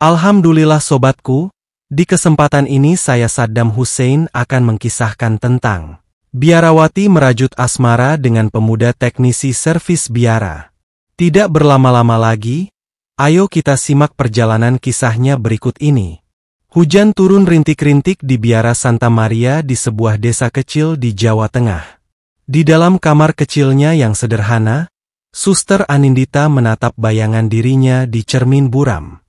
Alhamdulillah sobatku, di kesempatan ini saya Saddam Hussein akan mengkisahkan tentang biarawati merajut asmara dengan pemuda teknisi servis biara. Tidak berlama-lama lagi, ayo kita simak perjalanan kisahnya berikut ini. Hujan turun rintik-rintik di biara Santa Maria di sebuah desa kecil di Jawa Tengah. Di dalam kamar kecilnya yang sederhana, Suster Anindita menatap bayangan dirinya di cermin buram.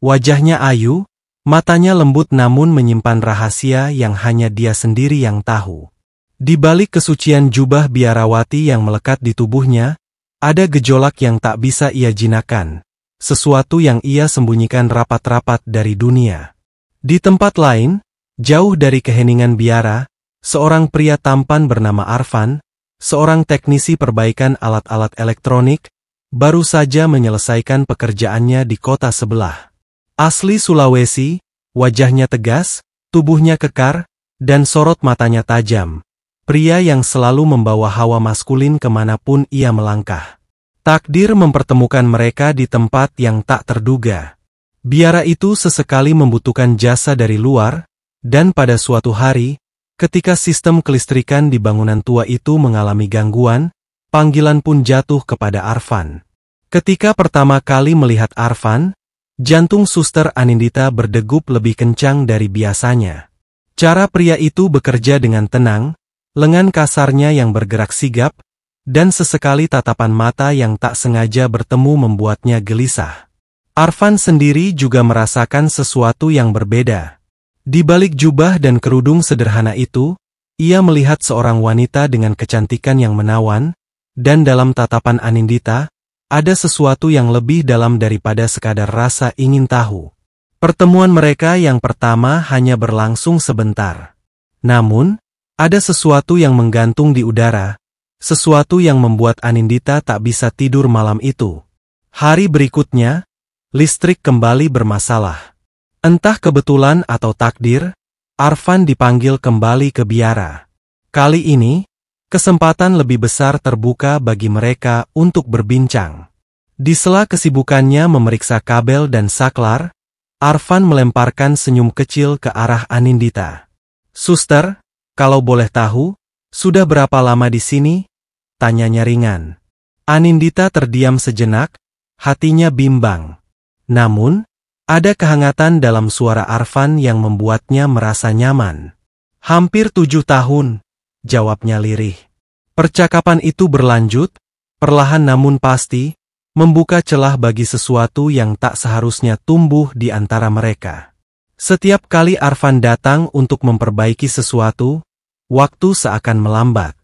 Wajahnya ayu, matanya lembut namun menyimpan rahasia yang hanya dia sendiri yang tahu. Di balik kesucian jubah biarawati yang melekat di tubuhnya, ada gejolak yang tak bisa ia jinakkan, sesuatu yang ia sembunyikan rapat-rapat dari dunia. Di tempat lain, jauh dari keheningan biara, seorang pria tampan bernama Arfan, seorang teknisi perbaikan alat-alat elektronik, baru saja menyelesaikan pekerjaannya di kota sebelah. Asli Sulawesi, wajahnya tegas, tubuhnya kekar, dan sorot matanya tajam. Pria yang selalu membawa hawa maskulin kemanapun ia melangkah. Takdir mempertemukan mereka di tempat yang tak terduga. Biara itu sesekali membutuhkan jasa dari luar, dan pada suatu hari, ketika sistem kelistrikan di bangunan tua itu mengalami gangguan, panggilan pun jatuh kepada Arfan. Ketika pertama kali melihat Arfan, jantung Suster Anindita berdegup lebih kencang dari biasanya. Cara pria itu bekerja dengan tenang, lengan kasarnya yang bergerak sigap, dan sesekali tatapan mata yang tak sengaja bertemu membuatnya gelisah. Arfan sendiri juga merasakan sesuatu yang berbeda. Di balik jubah dan kerudung sederhana itu, ia melihat seorang wanita dengan kecantikan yang menawan, dan dalam tatapan Anindita, ada sesuatu yang lebih dalam daripada sekadar rasa ingin tahu. Pertemuan mereka yang pertama hanya berlangsung sebentar. Namun, ada sesuatu yang menggantung di udara, sesuatu yang membuat Anindita tak bisa tidur malam itu. Hari berikutnya, listrik kembali bermasalah. Entah kebetulan atau takdir, Arfan dipanggil kembali ke biara. Kali ini, kesempatan lebih besar terbuka bagi mereka untuk berbincang. Di sela kesibukannya memeriksa kabel dan saklar, Arfan melemparkan senyum kecil ke arah Anindita. "Suster, kalau boleh tahu, sudah berapa lama di sini?" tanyanya ringan. Anindita terdiam sejenak, hatinya bimbang. Namun, ada kehangatan dalam suara Arfan yang membuatnya merasa nyaman. "Hampir 7 tahun, jawabnya lirih. Percakapan itu berlanjut, perlahan namun pasti, membuka celah bagi sesuatu yang tak seharusnya tumbuh di antara mereka. Setiap kali Arfan datang untuk memperbaiki sesuatu, waktu seakan melambat.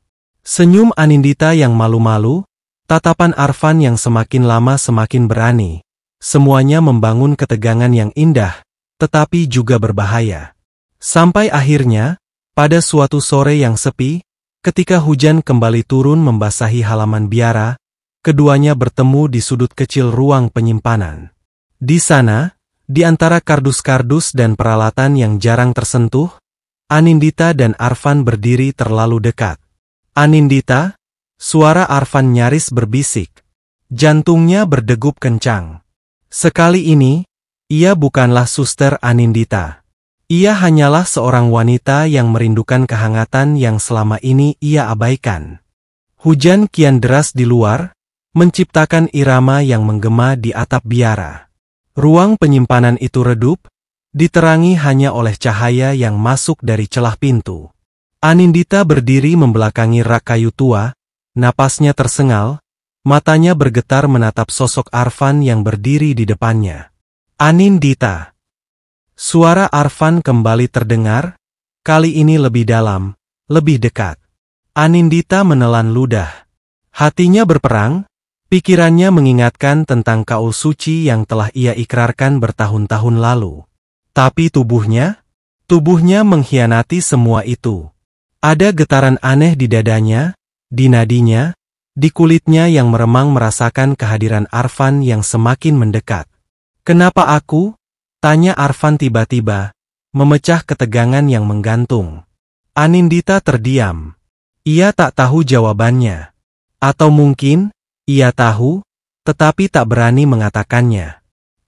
Senyum Anindita yang malu-malu, tatapan Arfan yang semakin lama semakin berani. Semuanya membangun ketegangan yang indah, tetapi juga berbahaya. Sampai akhirnya, pada suatu sore yang sepi, ketika hujan kembali turun membasahi halaman biara, keduanya bertemu di sudut kecil ruang penyimpanan. Di sana, di antara kardus-kardus dan peralatan yang jarang tersentuh, Anindita dan Arfan berdiri terlalu dekat. "Anindita," suara Arfan nyaris berbisik. Jantungnya berdegup kencang. Sekali ini, ia bukanlah Suster Anindita. Ia hanyalah seorang wanita yang merindukan kehangatan yang selama ini ia abaikan. Hujan kian deras di luar, menciptakan irama yang menggema di atap biara. Ruang penyimpanan itu redup, diterangi hanya oleh cahaya yang masuk dari celah pintu. Anindita berdiri membelakangi rak kayu tua, napasnya tersengal, matanya bergetar menatap sosok Arfan yang berdiri di depannya. "Anindita." Suara Arfan kembali terdengar, kali ini lebih dalam, lebih dekat. Anindita menelan ludah. Hatinya berperang, pikirannya mengingatkan tentang kaul suci yang telah ia ikrarkan bertahun-tahun lalu. Tapi tubuhnya mengkhianati semua itu. Ada getaran aneh di dadanya, di nadinya, di kulitnya yang meremang merasakan kehadiran Arfan yang semakin mendekat. "Kenapa aku?" tanya Arfan tiba-tiba, memecah ketegangan yang menggantung. Anindita terdiam. Ia tak tahu jawabannya. Atau mungkin, ia tahu, tetapi tak berani mengatakannya.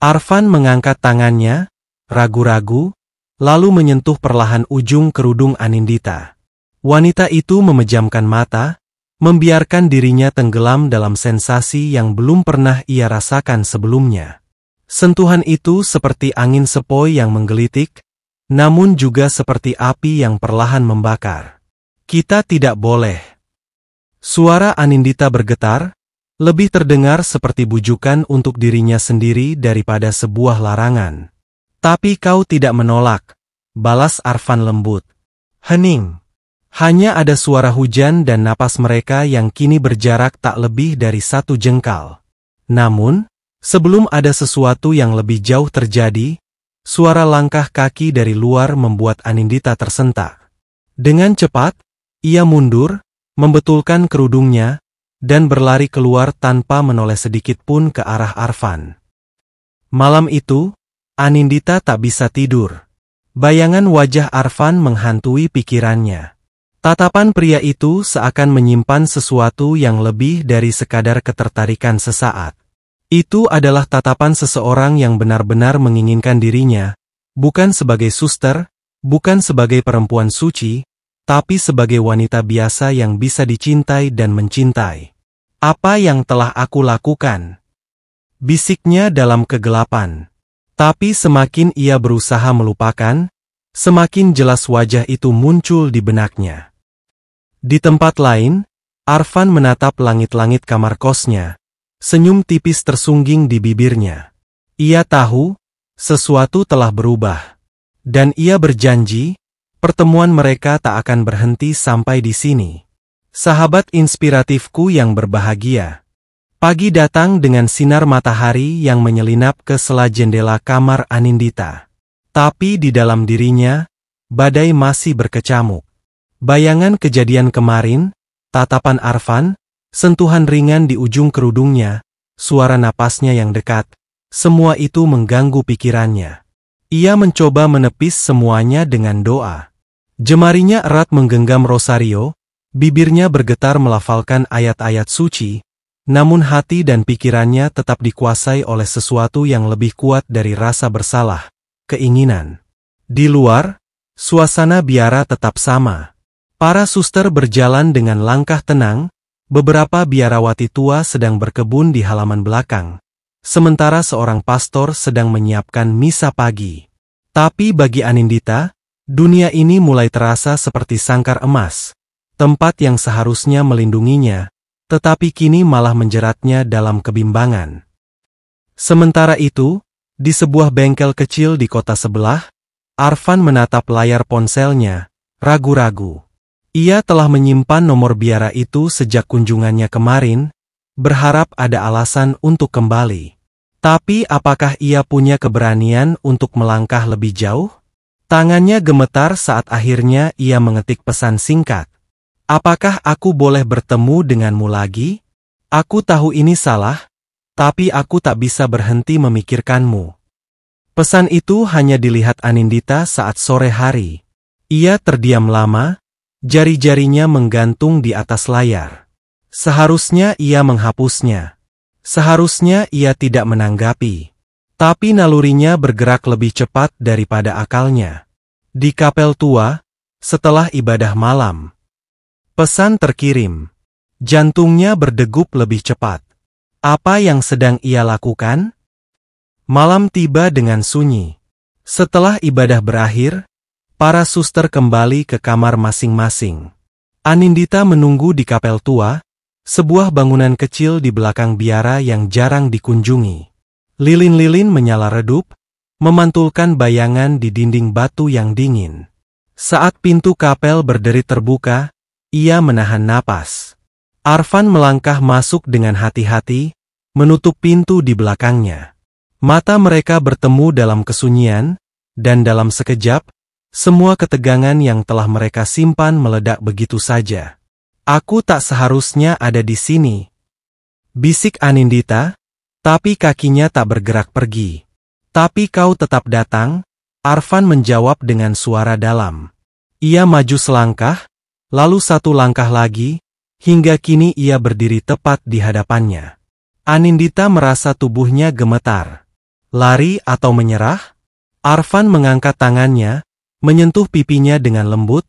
Arfan mengangkat tangannya, ragu-ragu, lalu menyentuh perlahan ujung kerudung Anindita. Wanita itu memejamkan mata, membiarkan dirinya tenggelam dalam sensasi yang belum pernah ia rasakan sebelumnya. Sentuhan itu seperti angin sepoi yang menggelitik, namun juga seperti api yang perlahan membakar. Kita tidak boleh. Suara Anindita bergetar, lebih terdengar seperti bujukan untuk dirinya sendiri daripada sebuah larangan. Tapi kau tidak menolak, balas Arfan lembut. Hening. Hanya ada suara hujan dan napas mereka yang kini berjarak tak lebih dari 1 jengkal. Namun, sebelum ada sesuatu yang lebih jauh terjadi, suara langkah kaki dari luar membuat Anindita tersentak. Dengan cepat, ia mundur, membetulkan kerudungnya, dan berlari keluar tanpa menoleh sedikit pun ke arah Arfan. Malam itu, Anindita tak bisa tidur. Bayangan wajah Arfan menghantui pikirannya. Tatapan pria itu seakan menyimpan sesuatu yang lebih dari sekadar ketertarikan sesaat. Itu adalah tatapan seseorang yang benar-benar menginginkan dirinya, bukan sebagai suster, bukan sebagai perempuan suci, tapi sebagai wanita biasa yang bisa dicintai dan mencintai. Apa yang telah aku lakukan? Bisiknya dalam kegelapan. Tapi semakin ia berusaha melupakan, semakin jelas wajah itu muncul di benaknya. Di tempat lain, Arfan menatap langit-langit kamar kosnya. Senyum tipis tersungging di bibirnya. Ia tahu, sesuatu telah berubah. Dan ia berjanji, pertemuan mereka tak akan berhenti sampai di sini. Sahabat inspiratifku yang berbahagia. Pagi datang dengan sinar matahari yang menyelinap ke sela jendela kamar Anindita. Tapi di dalam dirinya, badai masih berkecamuk. Bayangan kejadian kemarin, tatapan Arfan, sentuhan ringan di ujung kerudungnya, suara napasnya yang dekat, semua itu mengganggu pikirannya. Ia mencoba menepis semuanya dengan doa. Jemarinya erat menggenggam rosario, bibirnya bergetar melafalkan ayat-ayat suci, namun hati dan pikirannya tetap dikuasai oleh sesuatu yang lebih kuat dari rasa bersalah, keinginan. Di luar, suasana biara tetap sama. Para suster berjalan dengan langkah tenang, beberapa biarawati tua sedang berkebun di halaman belakang, sementara seorang pastor sedang menyiapkan misa pagi. Tapi bagi Anindita, dunia ini mulai terasa seperti sangkar emas, tempat yang seharusnya melindunginya, tetapi kini malah menjeratnya dalam kebimbangan. Sementara itu, di sebuah bengkel kecil di kota sebelah, Arfan menatap layar ponselnya, ragu-ragu. Ia telah menyimpan nomor biara itu sejak kunjungannya kemarin, berharap ada alasan untuk kembali. Tapi apakah ia punya keberanian untuk melangkah lebih jauh? Tangannya gemetar saat akhirnya ia mengetik pesan singkat. Apakah aku boleh bertemu denganmu lagi? Aku tahu ini salah, tapi aku tak bisa berhenti memikirkanmu. Pesan itu hanya dilihat Anindita saat sore hari. Ia terdiam lama, jari-jarinya menggantung di atas layar. Seharusnya ia menghapusnya. Seharusnya ia tidak menanggapi. Tapi nalurinya bergerak lebih cepat daripada akalnya. Di kapel tua, setelah ibadah malam. Pesan terkirim. Jantungnya berdegup lebih cepat. Apa yang sedang ia lakukan? Malam tiba dengan sunyi. Setelah ibadah berakhir, para suster kembali ke kamar masing-masing. Anindita menunggu di kapel tua, sebuah bangunan kecil di belakang biara yang jarang dikunjungi. Lilin-lilin menyala redup, memantulkan bayangan di dinding batu yang dingin. Saat pintu kapel berderi terbuka, ia menahan napas. Arfan melangkah masuk dengan hati-hati, menutup pintu di belakangnya. Mata mereka bertemu dalam kesunyian, dan dalam sekejap, semua ketegangan yang telah mereka simpan meledak begitu saja. Aku tak seharusnya ada di sini, bisik Anindita, tapi kakinya tak bergerak pergi. Tapi kau tetap datang, Arfan menjawab dengan suara dalam. Ia maju selangkah, lalu 1 langkah lagi, hingga kini ia berdiri tepat di hadapannya. Anindita merasa tubuhnya gemetar. Lari atau menyerah? Arfan mengangkat tangannya, menyentuh pipinya dengan lembut,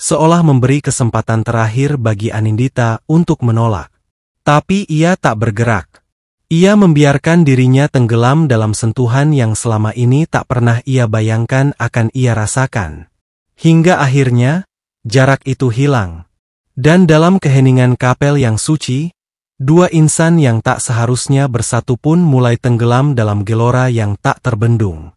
seolah memberi kesempatan terakhir bagi Anindita untuk menolak. Tapi ia tak bergerak. Ia membiarkan dirinya tenggelam dalam sentuhan yang selama ini tak pernah ia bayangkan akan ia rasakan. Hingga akhirnya, jarak itu hilang. Dan dalam keheningan kapel yang suci, dua insan yang tak seharusnya bersatu pun mulai tenggelam dalam gelora yang tak terbendung.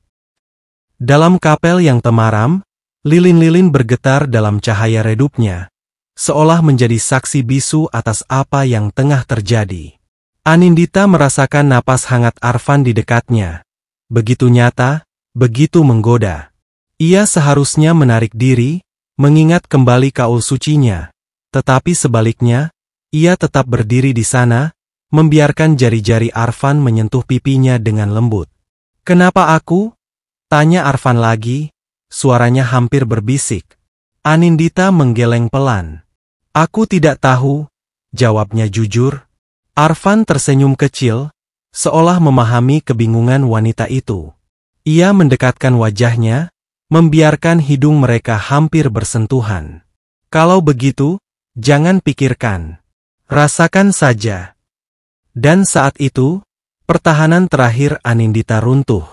Dalam kapel yang temaram, lilin-lilin bergetar dalam cahaya redupnya, seolah menjadi saksi bisu atas apa yang tengah terjadi. Anindita merasakan napas hangat Arfan di dekatnya. Begitu nyata, begitu menggoda. Ia seharusnya menarik diri, mengingat kembali kaul sucinya. Tetapi sebaliknya, ia tetap berdiri di sana, membiarkan jari-jari Arfan menyentuh pipinya dengan lembut. "Kenapa aku?" tanya Arfan lagi, suaranya hampir berbisik. Anindita menggeleng pelan. "Aku tidak tahu," jawabnya jujur. Arfan tersenyum kecil, seolah memahami kebingungan wanita itu. Ia mendekatkan wajahnya, membiarkan hidung mereka hampir bersentuhan. "Kalau begitu, jangan pikirkan. Rasakan saja." Dan saat itu, pertahanan terakhir Anindita runtuh.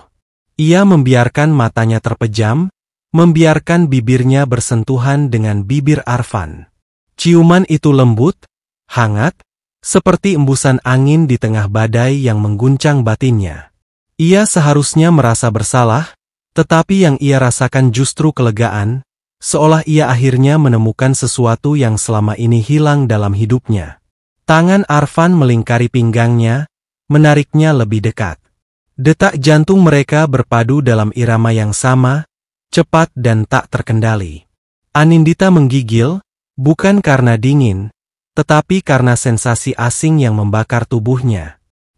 Ia membiarkan matanya terpejam, membiarkan bibirnya bersentuhan dengan bibir Arfan. Ciuman itu lembut, hangat, seperti embusan angin di tengah badai yang mengguncang batinnya. Ia seharusnya merasa bersalah, tetapi yang ia rasakan justru kelegaan, seolah ia akhirnya menemukan sesuatu yang selama ini hilang dalam hidupnya. Tangan Arfan melingkari pinggangnya, menariknya lebih dekat. Detak jantung mereka berpadu dalam irama yang sama, cepat dan tak terkendali. Anindita menggigil, bukan karena dingin, tetapi karena sensasi asing yang membakar tubuhnya.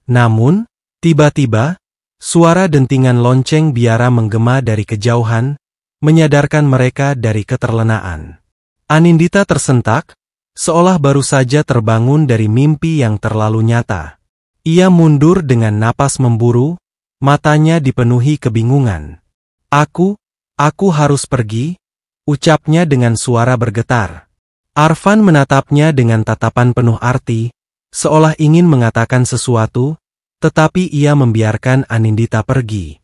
Namun, tiba-tiba, suara dentingan lonceng biara menggema dari kejauhan, menyadarkan mereka dari keterlenaan. Anindita tersentak, seolah baru saja terbangun dari mimpi yang terlalu nyata. Ia mundur dengan napas memburu, matanya dipenuhi kebingungan. Aku harus pergi," ucapnya dengan suara bergetar. Arfan menatapnya dengan tatapan penuh arti, seolah ingin mengatakan sesuatu, tetapi ia membiarkan Anindita pergi.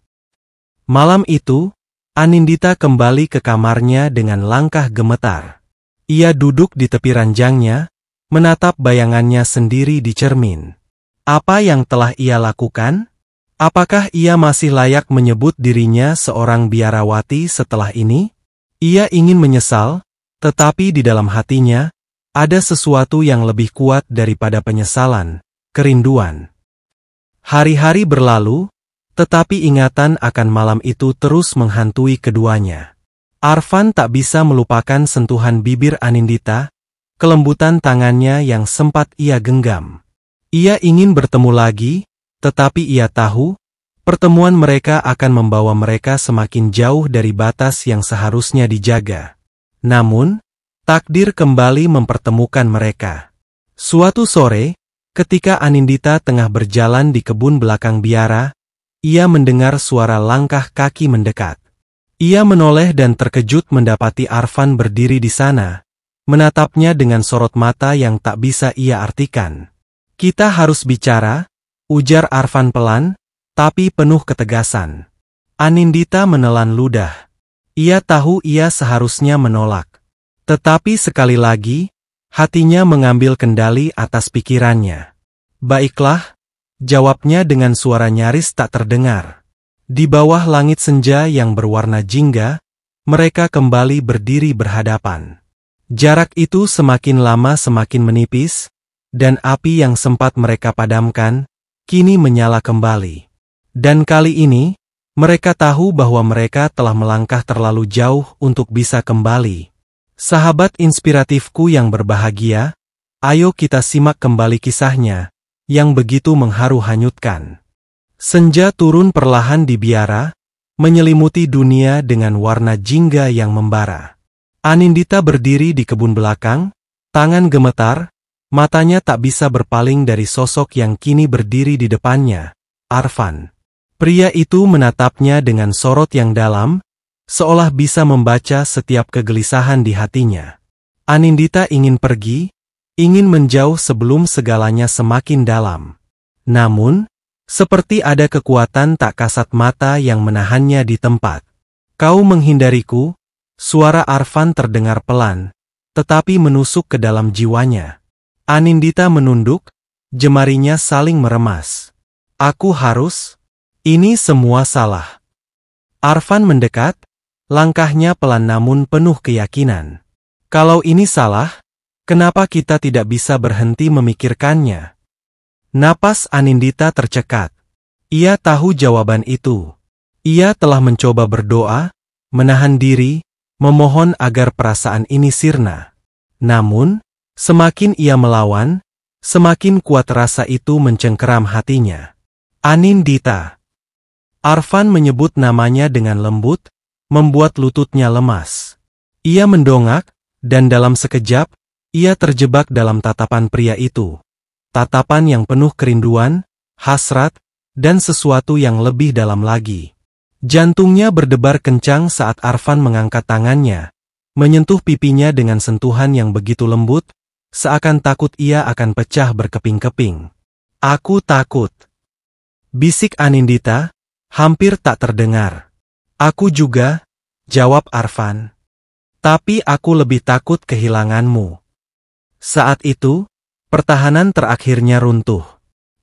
Malam itu, Anindita kembali ke kamarnya dengan langkah gemetar. Ia duduk di tepi ranjangnya, menatap bayangannya sendiri di cermin. Apa yang telah ia lakukan? Apakah ia masih layak menyebut dirinya seorang biarawati setelah ini? Ia ingin menyesal, tetapi di dalam hatinya, ada sesuatu yang lebih kuat daripada penyesalan, kerinduan. Hari-hari berlalu, tetapi ingatan akan malam itu terus menghantui keduanya. Arfan tak bisa melupakan sentuhan bibir Anindita, kelembutan tangannya yang sempat ia genggam. Ia ingin bertemu lagi, tetapi ia tahu, pertemuan mereka akan membawa mereka semakin jauh dari batas yang seharusnya dijaga. Namun, takdir kembali mempertemukan mereka. Suatu sore, ketika Anindita tengah berjalan di kebun belakang biara, ia mendengar suara langkah kaki mendekat. Ia menoleh dan terkejut mendapati Arfan berdiri di sana, menatapnya dengan sorot mata yang tak bisa ia artikan. "Kita harus bicara," ujar Arfan pelan, tapi penuh ketegasan. Anindita menelan ludah. Ia tahu ia seharusnya menolak. Tetapi sekali lagi, hatinya mengambil kendali atas pikirannya. "Baiklah," jawabnya dengan suara nyaris tak terdengar. Di bawah langit senja yang berwarna jingga, mereka kembali berdiri berhadapan. Jarak itu semakin lama semakin menipis, dan api yang sempat mereka padamkan, kini menyala kembali. Dan kali ini, mereka tahu bahwa mereka telah melangkah terlalu jauh untuk bisa kembali. Sahabat inspiratifku yang berbahagia, ayo kita simak kembali kisahnya, yang begitu mengharu hanyutkan. Senja turun perlahan di biara, menyelimuti dunia dengan warna jingga yang membara. Anindita berdiri di kebun belakang, tangan gemetar, matanya tak bisa berpaling dari sosok yang kini berdiri di depannya, Arfan. Pria itu menatapnya dengan sorot yang dalam, seolah bisa membaca setiap kegelisahan di hatinya. Anindita ingin pergi, ingin menjauh sebelum segalanya semakin dalam. Namun, seperti ada kekuatan tak kasat mata yang menahannya di tempat. Kau menghindariku, suara Arfan terdengar pelan, tetapi menusuk ke dalam jiwanya. Anindita menunduk, jemarinya saling meremas. Aku harus... Ini semua salah. Arfan mendekat, langkahnya pelan namun penuh keyakinan. Kalau ini salah, kenapa kita tidak bisa berhenti memikirkannya? Napas Anindita tercekat. Ia tahu jawaban itu. Ia telah mencoba berdoa, menahan diri, memohon agar perasaan ini sirna. Namun, semakin ia melawan, semakin kuat rasa itu mencengkeram hatinya. Anindita. Arfan menyebut namanya dengan lembut, membuat lututnya lemas. Ia mendongak, dan dalam sekejap, ia terjebak dalam tatapan pria itu. Tatapan yang penuh kerinduan, hasrat, dan sesuatu yang lebih dalam lagi. Jantungnya berdebar kencang saat Arfan mengangkat tangannya, menyentuh pipinya dengan sentuhan yang begitu lembut, seakan takut ia akan pecah berkeping-keping. Aku takut. Bisik Anindita, hampir tak terdengar. Aku juga, jawab Arfan. Tapi aku lebih takut kehilanganmu. Saat itu, pertahanan terakhirnya runtuh.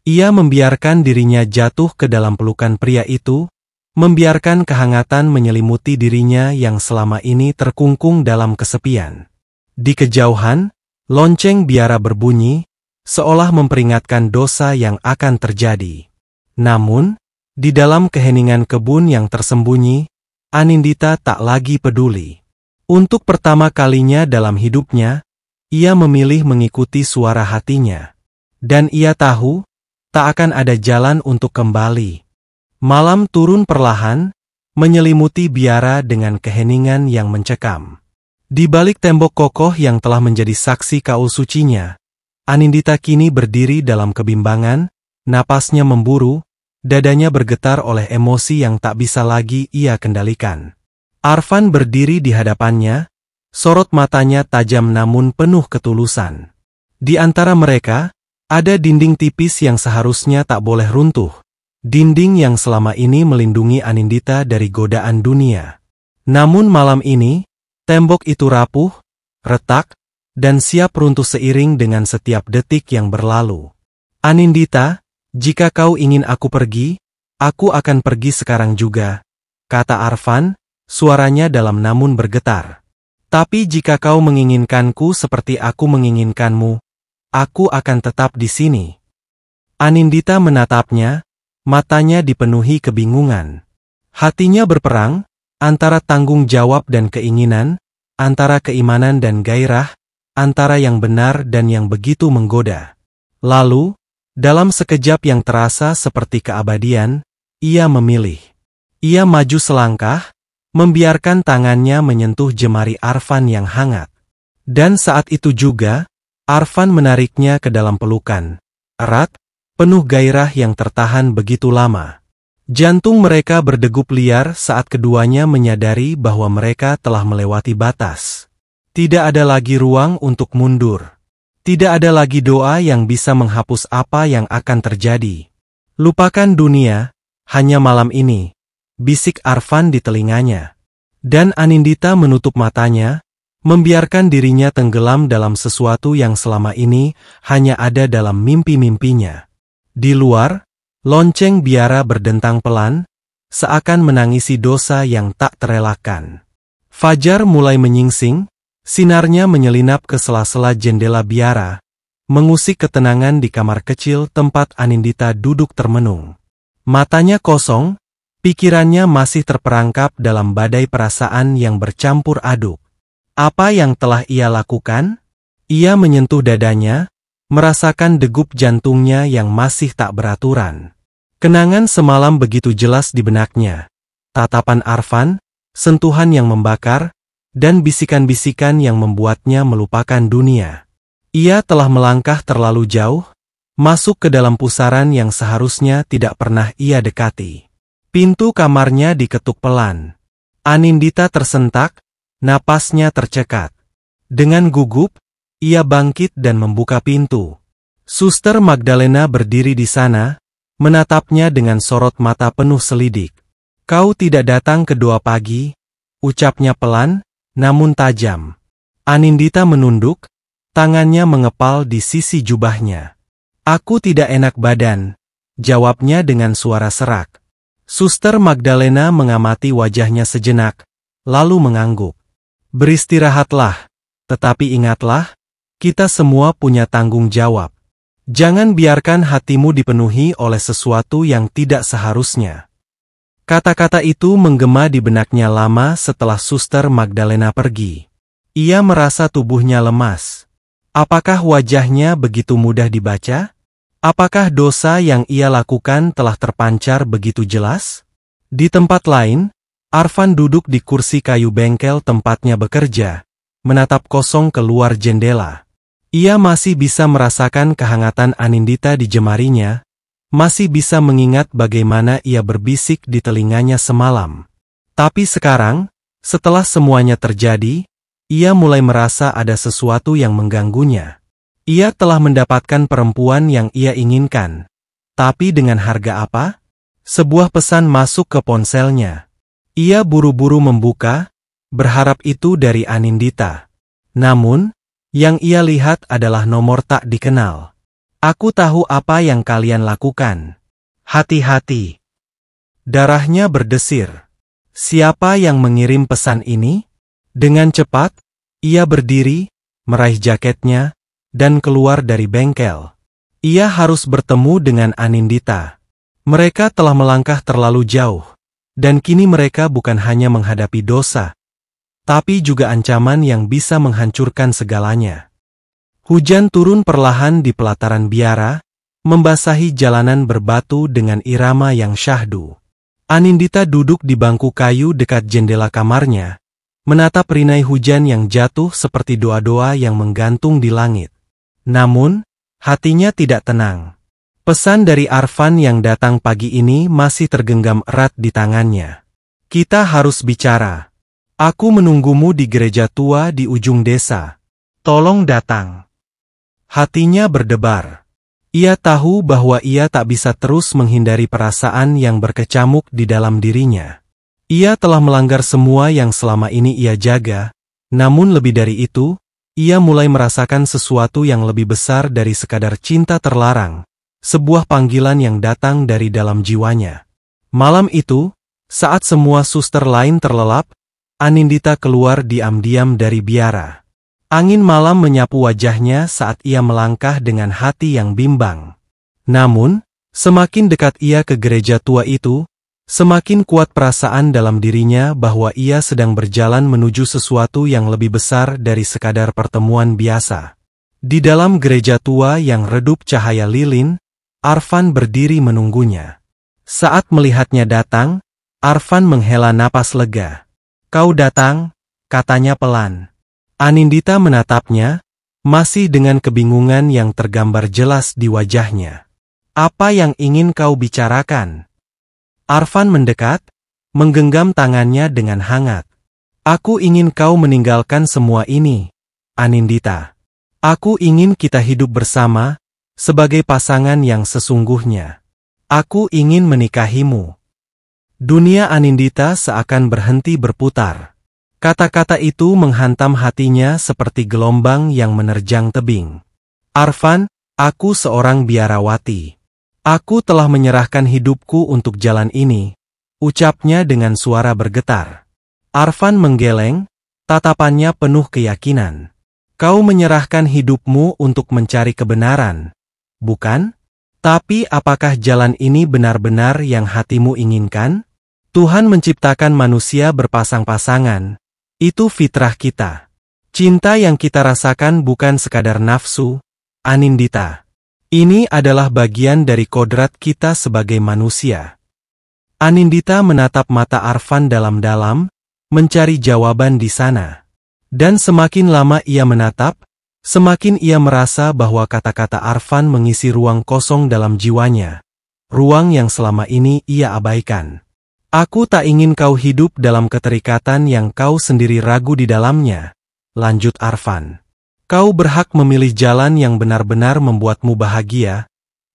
Ia membiarkan dirinya jatuh ke dalam pelukan pria itu, membiarkan kehangatan menyelimuti dirinya yang selama ini terkungkung dalam kesepian. Di kejauhan, lonceng biara berbunyi, seolah memperingatkan dosa yang akan terjadi. Namun, di dalam keheningan kebun yang tersembunyi, Anindita tak lagi peduli. Untuk pertama kalinya dalam hidupnya, ia memilih mengikuti suara hatinya. Dan ia tahu, tak akan ada jalan untuk kembali. Malam turun perlahan, menyelimuti biara dengan keheningan yang mencekam. Di balik tembok kokoh yang telah menjadi saksi kaul sucinya, Anindita kini berdiri dalam kebimbangan, napasnya memburu, dadanya bergetar oleh emosi yang tak bisa lagi ia kendalikan. Arfan berdiri di hadapannya, sorot matanya tajam namun penuh ketulusan. Di antara mereka, ada dinding tipis yang seharusnya tak boleh runtuh. Dinding yang selama ini melindungi Anindita dari godaan dunia. Namun malam ini, tembok itu rapuh, retak, dan siap runtuh seiring dengan setiap detik yang berlalu. Anindita, jika kau ingin aku pergi, aku akan pergi sekarang juga, kata Arfan, suaranya dalam namun bergetar. Tapi jika kau menginginkanku seperti aku menginginkanmu, aku akan tetap di sini. Anindita menatapnya, matanya dipenuhi kebingungan. Hatinya berperang, antara tanggung jawab dan keinginan, antara keimanan dan gairah, antara yang benar dan yang begitu menggoda. Lalu, dalam sekejap yang terasa seperti keabadian, ia memilih. Ia maju selangkah, membiarkan tangannya menyentuh jemari Arfan yang hangat. Dan saat itu juga, Arfan menariknya ke dalam pelukan. Erat, penuh gairah yang tertahan begitu lama. Jantung mereka berdegup liar saat keduanya menyadari bahwa mereka telah melewati batas. Tidak ada lagi ruang untuk mundur. Tidak ada lagi doa yang bisa menghapus apa yang akan terjadi. Lupakan dunia, hanya malam ini, bisik Arfan di telinganya. Dan Anindita menutup matanya, membiarkan dirinya tenggelam dalam sesuatu yang selama ini hanya ada dalam mimpi-mimpinya. Di luar, lonceng biara berdentang pelan, seakan menangisi dosa yang tak terelakkan. Fajar mulai menyingsing, sinarnya menyelinap ke sela-sela jendela biara, mengusik ketenangan di kamar kecil tempat Anindita duduk termenung. Matanya kosong, pikirannya masih terperangkap dalam badai perasaan yang bercampur aduk. Apa yang telah ia lakukan? Ia menyentuh dadanya, merasakan degup jantungnya yang masih tak beraturan. Kenangan semalam begitu jelas di benaknya. Tatapan Arfan, sentuhan yang membakar, dan bisikan-bisikan yang membuatnya melupakan dunia. Ia telah melangkah terlalu jauh, masuk ke dalam pusaran yang seharusnya tidak pernah ia dekati. Pintu kamarnya diketuk pelan. Anindita tersentak, napasnya tercekat. Dengan gugup, ia bangkit dan membuka pintu. Suster Magdalena berdiri di sana, menatapnya dengan sorot mata penuh selidik. "Kau tidak datang ke doa pagi," ucapnya pelan, namun tajam. Anindita menunduk, tangannya mengepal di sisi jubahnya. "Aku tidak enak badan," jawabnya dengan suara serak. Suster Magdalena mengamati wajahnya sejenak, lalu mengangguk. "Beristirahatlah, tetapi ingatlah, kita semua punya tanggung jawab. Jangan biarkan hatimu dipenuhi oleh sesuatu yang tidak seharusnya." Kata-kata itu menggema di benaknya lama setelah Suster Magdalena pergi. Ia merasa tubuhnya lemas. Apakah wajahnya begitu mudah dibaca? Apakah dosa yang ia lakukan telah terpancar begitu jelas? Di tempat lain, Arfan duduk di kursi kayu bengkel tempatnya bekerja, menatap kosong keluar jendela. Ia masih bisa merasakan kehangatan Anindita di jemarinya, masih bisa mengingat bagaimana ia berbisik di telinganya semalam. Tapi sekarang, setelah semuanya terjadi, ia mulai merasa ada sesuatu yang mengganggunya. Ia telah mendapatkan perempuan yang ia inginkan. Tapi dengan harga apa? Sebuah pesan masuk ke ponselnya. Ia buru-buru membuka, berharap itu dari Anindita. Namun, yang ia lihat adalah nomor tak dikenal. "Aku tahu apa yang kalian lakukan. Hati-hati." Darahnya berdesir. Siapa yang mengirim pesan ini? Dengan cepat, ia berdiri, meraih jaketnya, dan keluar dari bengkel. Ia harus bertemu dengan Anindita. Mereka telah melangkah terlalu jauh, dan kini mereka bukan hanya menghadapi dosa, tapi juga ancaman yang bisa menghancurkan segalanya. Hujan turun perlahan di pelataran biara, membasahi jalanan berbatu dengan irama yang syahdu. Anindita duduk di bangku kayu dekat jendela kamarnya, menatap rinai hujan yang jatuh seperti doa-doa yang menggantung di langit. Namun, hatinya tidak tenang. Pesan dari Arfan yang datang pagi ini masih tergenggam erat di tangannya. "Kita harus bicara. Aku menunggumu di gereja tua di ujung desa. Tolong datang." Hatinya berdebar. Ia tahu bahwa ia tak bisa terus menghindari perasaan yang berkecamuk di dalam dirinya. Ia telah melanggar semua yang selama ini ia jaga, namun lebih dari itu, ia mulai merasakan sesuatu yang lebih besar dari sekadar cinta terlarang, sebuah panggilan yang datang dari dalam jiwanya. Malam itu, saat semua suster lain terlelap, Anindita keluar diam-diam dari biara. Angin malam menyapu wajahnya saat ia melangkah dengan hati yang bimbang. Namun, semakin dekat ia ke gereja tua itu, semakin kuat perasaan dalam dirinya bahwa ia sedang berjalan menuju sesuatu yang lebih besar dari sekadar pertemuan biasa. Di dalam gereja tua yang redup cahaya lilin, Arfan berdiri menunggunya. Saat melihatnya datang, Arfan menghela napas lega. "Kau datang," katanya pelan. Anindita menatapnya, masih dengan kebingungan yang tergambar jelas di wajahnya. "Apa yang ingin kau bicarakan?" Arfan mendekat, menggenggam tangannya dengan hangat. "Aku ingin kau meninggalkan semua ini, Anindita. Aku ingin kita hidup bersama, sebagai pasangan yang sesungguhnya. Aku ingin menikahimu." Dunia Anindita seakan berhenti berputar. Kata-kata itu menghantam hatinya seperti gelombang yang menerjang tebing. "Arfan, aku seorang biarawati. Aku telah menyerahkan hidupku untuk jalan ini," ucapnya dengan suara bergetar. Arfan menggeleng, tatapannya penuh keyakinan. "Kau menyerahkan hidupmu untuk mencari kebenaran, bukan? Tapi apakah jalan ini benar-benar yang hatimu inginkan? Tuhan menciptakan manusia berpasang-pasangan. Itu fitrah kita. Cinta yang kita rasakan bukan sekadar nafsu, Anindita. Ini adalah bagian dari kodrat kita sebagai manusia." Anindita menatap mata Arfan dalam-dalam, mencari jawaban di sana. Dan semakin lama ia menatap, semakin ia merasa bahwa kata-kata Arfan mengisi ruang kosong dalam jiwanya. Ruang yang selama ini ia abaikan. Aku tak ingin kau hidup dalam keterikatan yang kau sendiri ragu di dalamnya, lanjut Arfan. Kau berhak memilih jalan yang benar-benar membuatmu bahagia,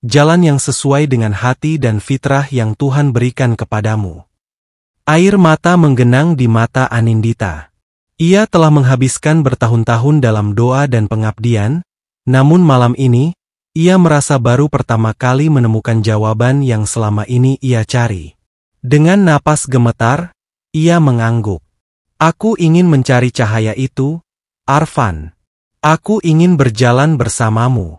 jalan yang sesuai dengan hati dan fitrah yang Tuhan berikan kepadamu. Air mata menggenang di mata Anindita. Ia telah menghabiskan bertahun-tahun dalam doa dan pengabdian, namun malam ini, ia merasa baru pertama kali menemukan jawaban yang selama ini ia cari. Dengan napas gemetar, ia mengangguk. Aku ingin mencari cahaya itu, Arfan. Aku ingin berjalan bersamamu.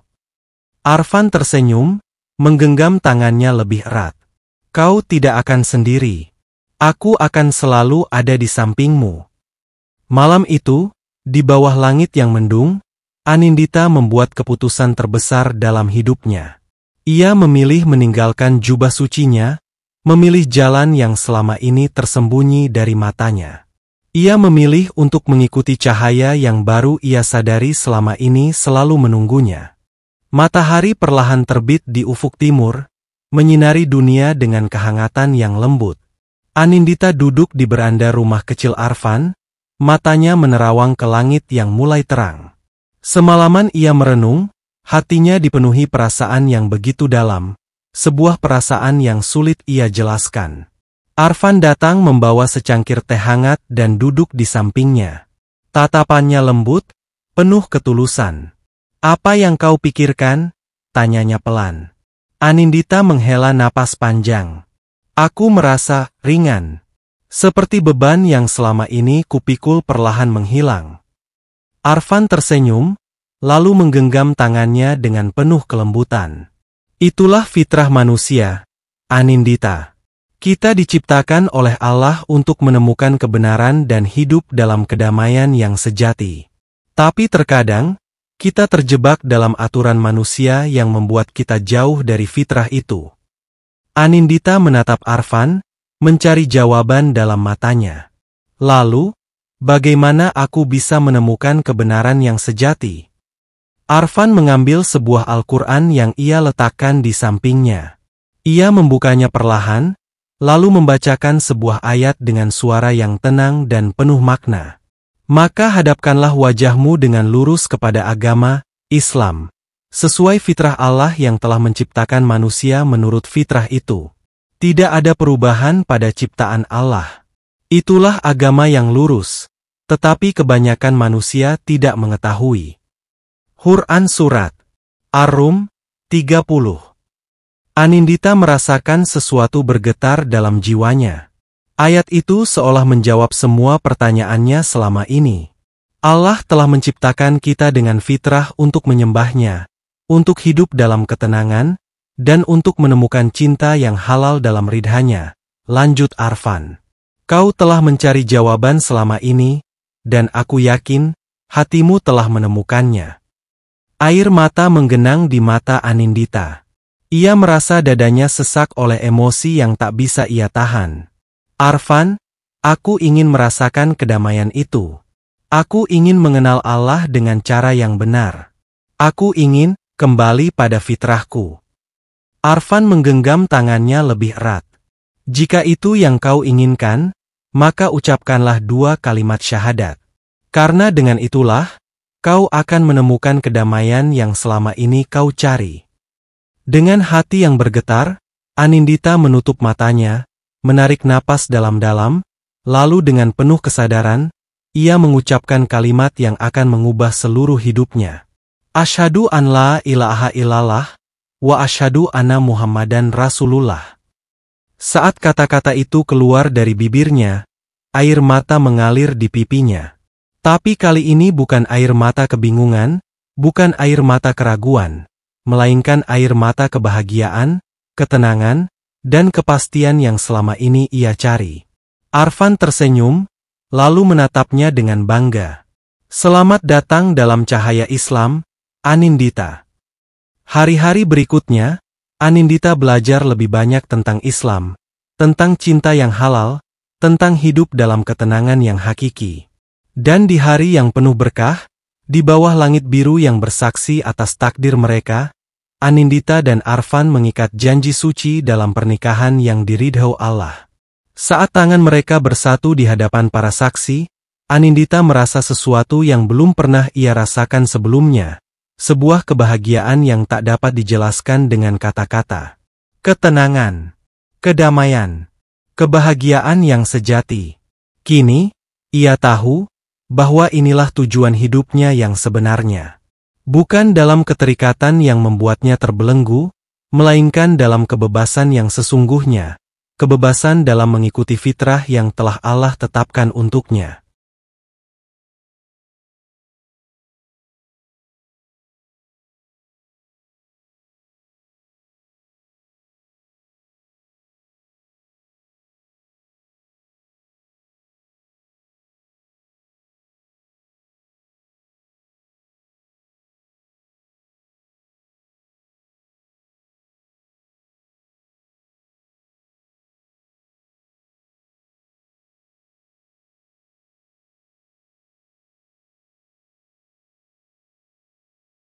Arfan tersenyum, menggenggam tangannya lebih erat. Kau tidak akan sendiri. Aku akan selalu ada di sampingmu. Malam itu, di bawah langit yang mendung, Anindita membuat keputusan terbesar dalam hidupnya. Ia memilih meninggalkan jubah sucinya, memilih jalan yang selama ini tersembunyi dari matanya. Ia memilih untuk mengikuti cahaya yang baru ia sadari selama ini selalu menunggunya. Matahari perlahan terbit di ufuk timur, menyinari dunia dengan kehangatan yang lembut. Anindita duduk di beranda rumah kecil Arfan, matanya menerawang ke langit yang mulai terang. Semalaman ia merenung, hatinya dipenuhi perasaan yang begitu dalam, sebuah perasaan yang sulit ia jelaskan. Arfan datang membawa secangkir teh hangat dan duduk di sampingnya. Tatapannya lembut, penuh ketulusan. Apa yang kau pikirkan? Tanyanya pelan. Anindita menghela napas panjang. Aku merasa ringan. Seperti beban yang selama ini kupikul perlahan menghilang. Arfan tersenyum, lalu menggenggam tangannya dengan penuh kelembutan. Itulah fitrah manusia, Anindita. Kita diciptakan oleh Allah untuk menemukan kebenaran dan hidup dalam kedamaian yang sejati. Tapi terkadang, kita terjebak dalam aturan manusia yang membuat kita jauh dari fitrah itu. Anindita menatap Arfan, mencari jawaban dalam matanya. Lalu, bagaimana aku bisa menemukan kebenaran yang sejati? Arfan mengambil sebuah Al-Quran yang ia letakkan di sampingnya. Ia membukanya perlahan, lalu membacakan sebuah ayat dengan suara yang tenang dan penuh makna. Maka hadapkanlah wajahmu dengan lurus kepada agama Islam, sesuai fitrah Allah yang telah menciptakan manusia menurut fitrah itu. Tidak ada perubahan pada ciptaan Allah. Itulah agama yang lurus, tetapi kebanyakan manusia tidak mengetahui. Quran Surat Ar-Rum 30. Anindita merasakan sesuatu bergetar dalam jiwanya. Ayat itu seolah menjawab semua pertanyaannya selama ini. Allah telah menciptakan kita dengan fitrah untuk menyembahnya, untuk hidup dalam ketenangan, dan untuk menemukan cinta yang halal dalam ridhanya, lanjut Arfan. Kau telah mencari jawaban selama ini, dan aku yakin, hatimu telah menemukannya. Air mata menggenang di mata Anindita. Ia merasa dadanya sesak oleh emosi yang tak bisa ia tahan. Arfan, aku ingin merasakan kedamaian itu. Aku ingin mengenal Allah dengan cara yang benar. Aku ingin kembali pada fitrahku. Arfan menggenggam tangannya lebih erat. Jika itu yang kau inginkan, maka ucapkanlah 2 kalimat syahadat. Karena dengan itulah, kau akan menemukan kedamaian yang selama ini kau cari. Dengan hati yang bergetar, Anindita menutup matanya, menarik napas dalam-dalam, lalu dengan penuh kesadaran, ia mengucapkan kalimat yang akan mengubah seluruh hidupnya. Asyhadu an la ilaha illallah, wa asyhadu anna Muhammadan Rasulullah. Saat kata-kata itu keluar dari bibirnya, air mata mengalir di pipinya. Tapi kali ini bukan air mata kebingungan, bukan air mata keraguan, melainkan air mata kebahagiaan, ketenangan, dan kepastian yang selama ini ia cari. Arfan tersenyum, lalu menatapnya dengan bangga. Selamat datang dalam cahaya Islam, Anindita. Hari-hari berikutnya, Anindita belajar lebih banyak tentang Islam, tentang cinta yang halal, tentang hidup dalam ketenangan yang hakiki. Dan di hari yang penuh berkah, di bawah langit biru yang bersaksi atas takdir mereka, Anindita dan Arfan mengikat janji suci dalam pernikahan yang diridhau Allah. Saat tangan mereka bersatu di hadapan para saksi, Anindita merasa sesuatu yang belum pernah ia rasakan sebelumnya. Sebuah kebahagiaan yang tak dapat dijelaskan dengan kata-kata. Ketenangan, kedamaian, kebahagiaan yang sejati. Kini, ia tahu bahwa inilah tujuan hidupnya yang sebenarnya. Bukan dalam keterikatan yang membuatnya terbelenggu, melainkan dalam kebebasan yang sesungguhnya, kebebasan dalam mengikuti fitrah yang telah Allah tetapkan untuknya.